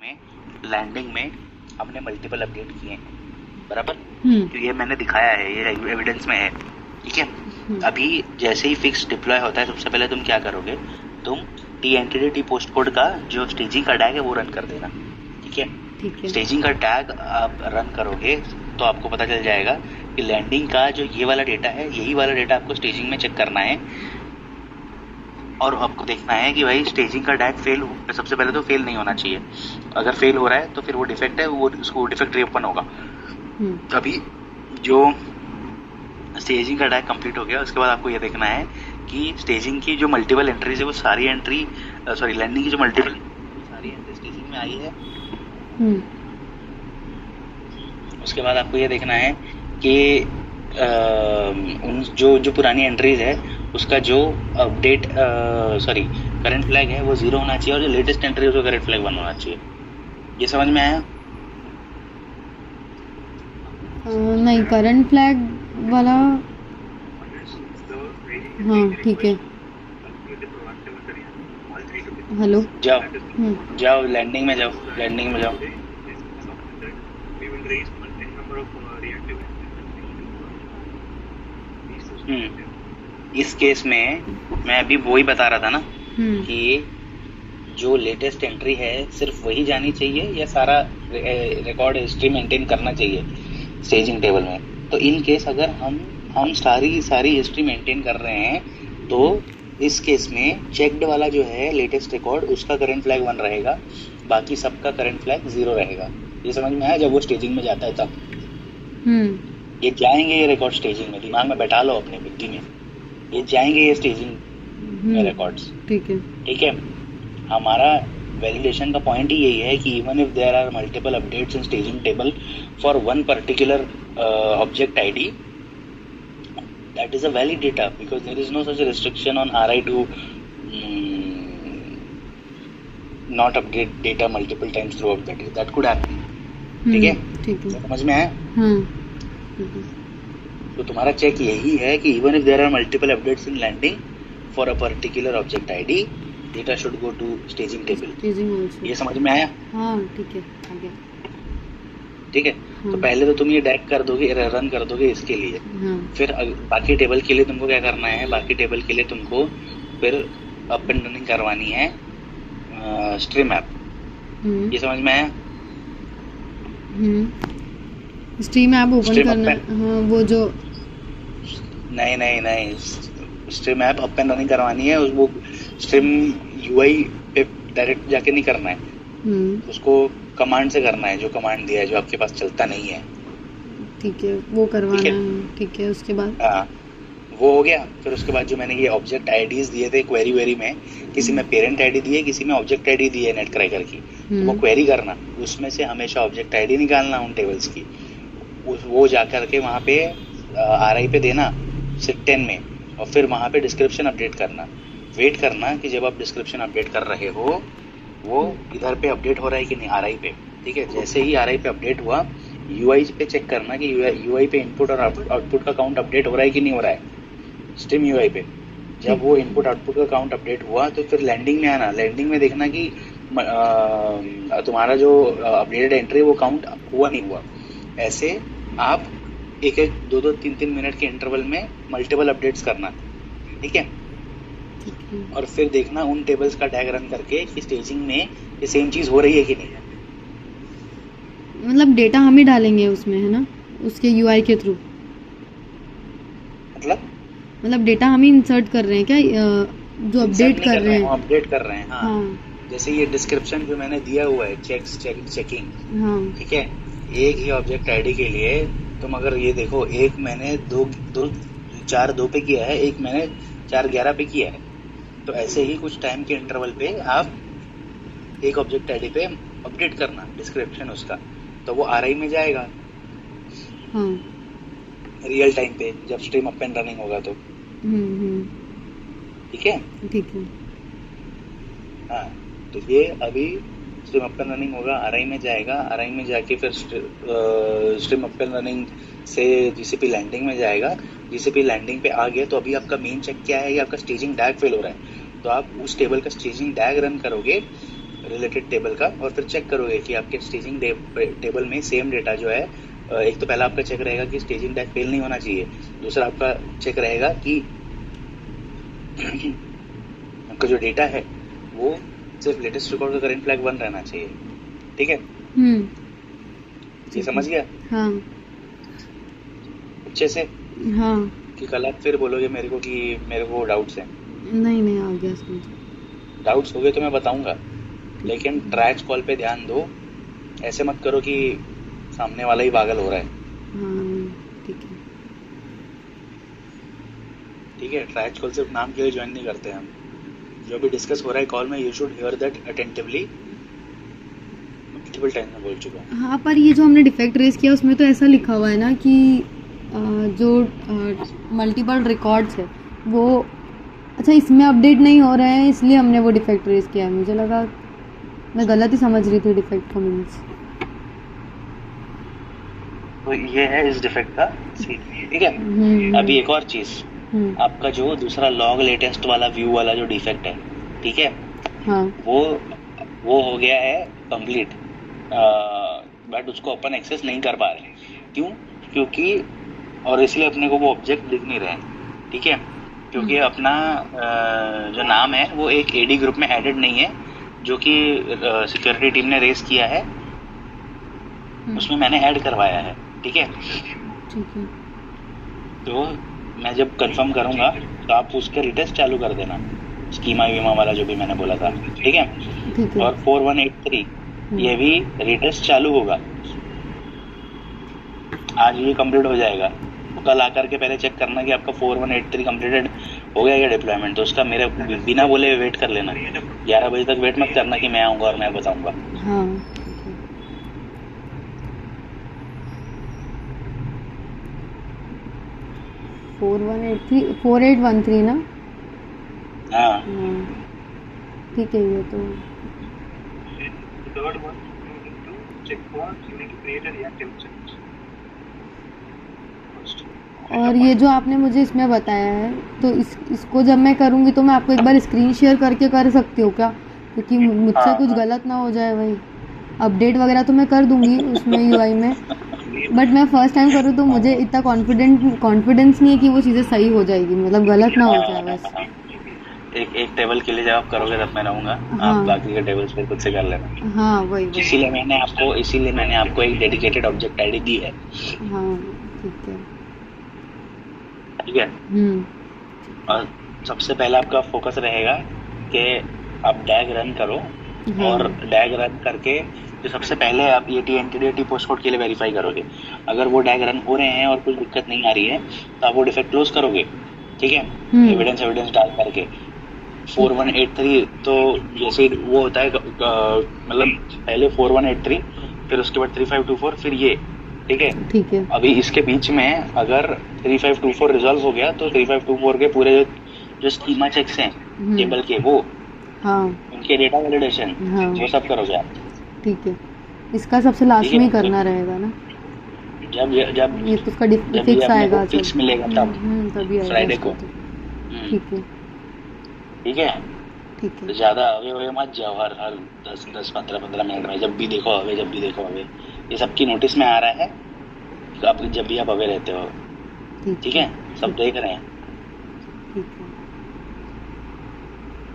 में लैंडिंग में हमने मल्टीपल अपडेट किए हैं, बराबर। तो ये मैंने दिखाया है, ये एविडेंस में है, ठीक है। अभी जैसे ही फिक्स डिप्लॉय होता है, सबसे पहले तुम क्या करोगे, तुम TNTD पोस्ट कोड का जो स्टेजिंग का टैग है वो रन कर देना, ठीक है। स्टेजिंग का टैग आप रन करोगे तो आपको पता चल जाएगा कि लैंडिंग का जो ये वाला डेटा है, यही वाला डेटा आपको स्टेजिंग में चेक करना है और आपको देखना है कि भाई स्टेजिंग का टैग फेल, सबसे पहले तो फेल नहीं होना चाहिए। अगर फेल हो रहा है तो फिर वो डिफेक्ट है, वो उसको डिफेक्ट रीओपन होगा। अभी जो स्टेजिंग का टैग कंप्लीट हो गया, उसके बाद आपको ये देखना है कि स्टेजिंग की जो मल्टीपल एंट्रीज है वो सारी एंट्री लैंडिंग की जो मल्टीपल सारी एंट्री स्टेजिंग में आई है। उसके बाद आपको ये देखना है कि उन जो पुरानी एंट्रीज है उसका जो अपडेट करंट फ्लैग है वो 0 होना चाहिए और जो लेटेस्ट एंट्री है उसका करंट फ्लैग 1 होना चाहिए। ये समझ में आया? नहीं, करंट फ्लैग वाला, हाँ ठीक है। हेलो, जाओ लैंडिंग में जाओ। इस केस में मैं अभी वही बता रहा था ना कि जो लेटेस्ट एंट्री है सिर्फ वही जानी चाहिए या सारा रिकॉर्ड हिस्ट्री मेंटेन करना चाहिए स्टेजिंग टेबल में। तो इन केस अगर हम सारी हिस्ट्री मेंटेन कर रहे हैं तो इस केस में चेक्ड वाला जो है लेटेस्ट रिकॉर्ड उसका करंट फ्लैग 1 रहेगा, बाकी सबका करंट फ्लैग 0 रहेगा। ये समझ में आया? जब वो स्टेजिंग में जाता है तब ये जाएंगे, ये रिकॉर्ड स्टेजिंग में, दिमाग में बैठा लो अपने बुद्धि में, ये जाएंगे ये स्टेजिंग में रिकॉर्ड्स, ठीक है। हमारा वैलिडेशन का पॉइंट ही यही है कि even if there are multiple updates in staging table for one particular object ID, that is a valid data because there is no such restriction on RI to not update data multiple times throughout the day. That could happen. ठीक है, समझ में आया? तो तुम्हारा check यही है कि even if there are multiple updates in landing for a particular object ID, data should go to staging table. ये समझ में आया? हाँ ठीक है, आ गया। ठीक है, तो पहले तो तुम ये डैग कर दोगे, रन कर दोगे इसके लिए, फिर बाकी टेबल के लिए तुमको क्या करना है, बाकी टेबल के लिए तुमको फिर अप एंड रनिंग करवानी है स्ट्रीम ऐप। ये समझ में आया? स्ट्रीम ऐप ओपन करना है, हाँ वो जो नहीं stream app up and running करवानी है। वो स्ट्रीम यूआई पे डायरेक्ट जाके नहीं करना है, उसको कमांड से करना है, जो कमांड दिया है जो आपके पास चलता नहीं है, ठीक है, वो करवाना है, ठीक है। उसके बाद वो हो गया। फिर उसके बाद जो मैंने ये ऑब्जेक्ट आईडीज दिए थे क्वेरी में, किसी में पेरेंट आईडी दी है, किसी में ऑब्जेक्ट आईडी दी है नेट क्रैकर की, तो वो क्वेरी करना, उसमें से हमेशा ऑब्जेक्ट आईडी निकालना उन टेबल्स की, वो जाकर के वहाँ पे RI पे देना SIT10 में, और फिर वहाँ पे डिस्क्रिप्शन अपडेट करना। वेट करना कि जब आप डिस्क्रिप्शन अपडेट कर रहे हो वो इधर पे अपडेट हो रहा है कि नहीं RI पे, ठीक है। जैसे ही RI पे अपडेट हुआ, UI पे चेक करना कि UI पे इनपुट और आउटपुट का काउंट अपडेट हो रहा है कि नहीं हो रहा है स्ट्रीम UI पे। जब वो इनपुट आउटपुट का काउंट अपडेट हुआ तो फिर लैंडिंग में आना, लैंडिंग में देखना कि तुम्हारा जो अपडेटेड एंट्री वो काउंट हुआ नहीं हुआ। ऐसे आप 1-1, 2-2, 3-3 मिनट के इंटरवल में मल्टीपल अपडेट्स करना, ठीक है। और फिर देखना उन टेबल्स का टैग रन करके कि स्टेजिंग में ये सेम चीज हो रही है कि नहीं। मतलब डेटा हम ही डालेंगे उसमें, है ना, उसके UI के थ्रू? मतलब डेटा हम ही इंसर्ट कर रहे हैं क्या, जो अपडेट कर रहे हैं? अपडेट कर रहे हैं, हाँ। जैसे ये डिस्क्रिप्शन जो मैंने दिया हुआ है चेकिंग, हाँ, ठीक है। एक ही ऑब्जेक्ट आईडी के लिए तुम अगर ये देखो, एक मैंने 4-2 पे किया है, एक मैंने 4-11 पे किया है, तो ऐसे ही कुछ टाइम के इंटरवल पे आप एक ऑब्जेक्ट आईडी पे अपडेट करना डिस्क्रिप्शन उसका, तो वो RI में जाएगा रियल टाइम पे जब स्ट्रीम अप एंड रनिंग होगा तो, ठीक है। हाँ, तो ये अभी स्ट्रीम अप एंड रनिंग होगा, RI में जाएगा, RI में जाके फिर स्ट्रीम अप एंड रनिंग से GCP लैंडिंग में जाएगा। GCP लैंडिंग पे आ गया तो अभी आपका मेन चेक क्या है, ये आपका स्टेजिंग टैग फेल हो रहा है, तो आप उस टेबल का स्टेजिंग टैग रन करोगे रिलेटेड टेबल का, और फिर चेक करोगे कि आपके स्टेजिंग टेबल में सेम डेटा जो है, एक तो पहला आपका चेक रहेगा कि स्टेजिंग टैग फेल नहीं होना चाहिए, दूसरा आपका चेक रहेगा कि आपका जो डेटा है वो सिर्फ लेटेस्ट रिकॉर्ड का करंट फ्लैग 1 रहना चाहिए। ठीक है, ये समझ गया? हाँ अच्छे से? हाँ। कि कल आप फिर बोलोगे मेरे को कि मेरे को डाउट्स हैं। नहीं आ गया समझ। डाउट्स हो गए तो मैं बताऊंगा, लेकिन ट्रायच कॉल पे ध्यान दो, ऐसे मत करो कि सामने वाला ही पागल हो रहा है। हाँ ठीक है। ठीक है, ट्रायच कॉल सिर्फ नाम के लिए ज्वाइन नहीं करते हम, जो भी डिस्कस हो रहा है कॉल में you should hear that attentively. Multiple time में बोल चुका हूँ। हाँ, पर ये जो हमने डिफेक्ट रेज किया उसमें तो ऐसा लिखा हुआ है ना कि जो मल्टीपल रिकॉर्ड्स है वो, अच्छा इसमें अपडेट नहीं हो रहे हैं इसलिए हमने वो डिफेक्ट रेज किया है। मुझे लगा मैं गलत ही समझ रही थी डिफेक्ट का मीन्स। तो ये है इस डिफेक्ट का सीन। ठीक है, अभी एक और चीज, आपका जो दूसरा लॉग लेटेस्ट वाला व्यू वाला जो डिफेक्ट है, ठीक है, हाँ, वो हो गया है कंप्लीट, बट उसको अपन एक्सेस नहीं कर पा रहे। क्यों? क्योंकि और इसलिए अपने को वो ऑब्जेक्ट दिख नहीं रहे। ठीक है, क्योंकि अपना जो नाम है वो एक एडी ग्रुप में एडेड नहीं है, जो कि सिक्योरिटी टीम ने रेस किया है, उसमें मैंने ऐड करवाया है। ठीक है, तो मैं जब कंफर्म करूंगा तो आप उसके रिटेस्ट चालू कर देना, स्कीमा वीमा वाला जो भी मैंने बोला था। ठीक है, और 4183 ये भी रिटेस्ट चालू होगा, आज ये कंप्लीट हो जाएगा। तो कल आकर के पहले चेक करना कि आपका 4183 कंप्लीटेड हो गया क्या डिप्लॉयमेंट, तो उसका मेरे बिना बोले वेट कर लेना। 11 बजे तक वेट मत करना कि मैं आऊंगा और मैं बताऊंगा। हाँ, 4813 ना? हाँ ठीक है। ये तो और ये जो आपने मुझे इसमें बताया है, तो इसको जब मैं करूँगी तो मैं आपको एक बार स्क्रीन शेयर करके कर सकती हूँ क्या? क्योंकि मुझसे कुछ गलत ना हो जाए। भाई अपडेट वगैरह तो मैं कर दूंगी उसमें यूआई में, बट मैं फर्स्ट टाइम करूँ तो मुझे इतना कॉन्फिडेंस नहीं है कि वो चीज़ें सही हो जाएगी, मतलब गलत ना हो जाए बस। एक टेबल के लिए जब आप करोगे तब मैं रहूंगा। आप बाकी के टेबल्स पे खुद से कर लेना। हाँ वही। इसीलिए मैंने आपको एक डेडिकेटेड ऑब्जेक्ट आईडी दी है। हाँ ठीक है। ठीक है, और सबसे पहले आपका फोकस रहेगा कि आप डैग रन करो। और डैग रन करके जो सबसे पहले आप ये टीएनटीडी पोस्ट कोड के लिए वेरीफाई करोगे। अगर वो डैग रन हो रहे हैं और कुछ दिक्कत नहीं आ रही है तो आप वो डिफेक्ट क्लोज करोगे। ठीक है, एविडेंस डाल करके 4183 तो जैसे वो होता है, मतलब पहले 4183 फिर उसके बाद 3524 फिर ये। ठीक है, अभी इसके बीच में अगर 3524 रिजॉल्व हो गया तो 3524 के पूरे जो स्कीमा चेक्स हैं टेबल के, वो उनके डेटा वैलिडेशन, वो सब करोगे आप। ठीक है, इसका सबसे लास्ट में करना रहेगा ना? जब ये तो उसका फिक्स आएगा, फिक्स मिलेगा तब तभी आएगा फ्राइडे को। ठीक है ठीक है, तो ज्यादा अवे मत जाओ हर 10-15 मिनट में, जब भी देखो अवे। ये सबकी नोटिस में आ रहा है, तो आप जब भी आप अवे रहते हो। ठीक है, सब देख रहे हैं।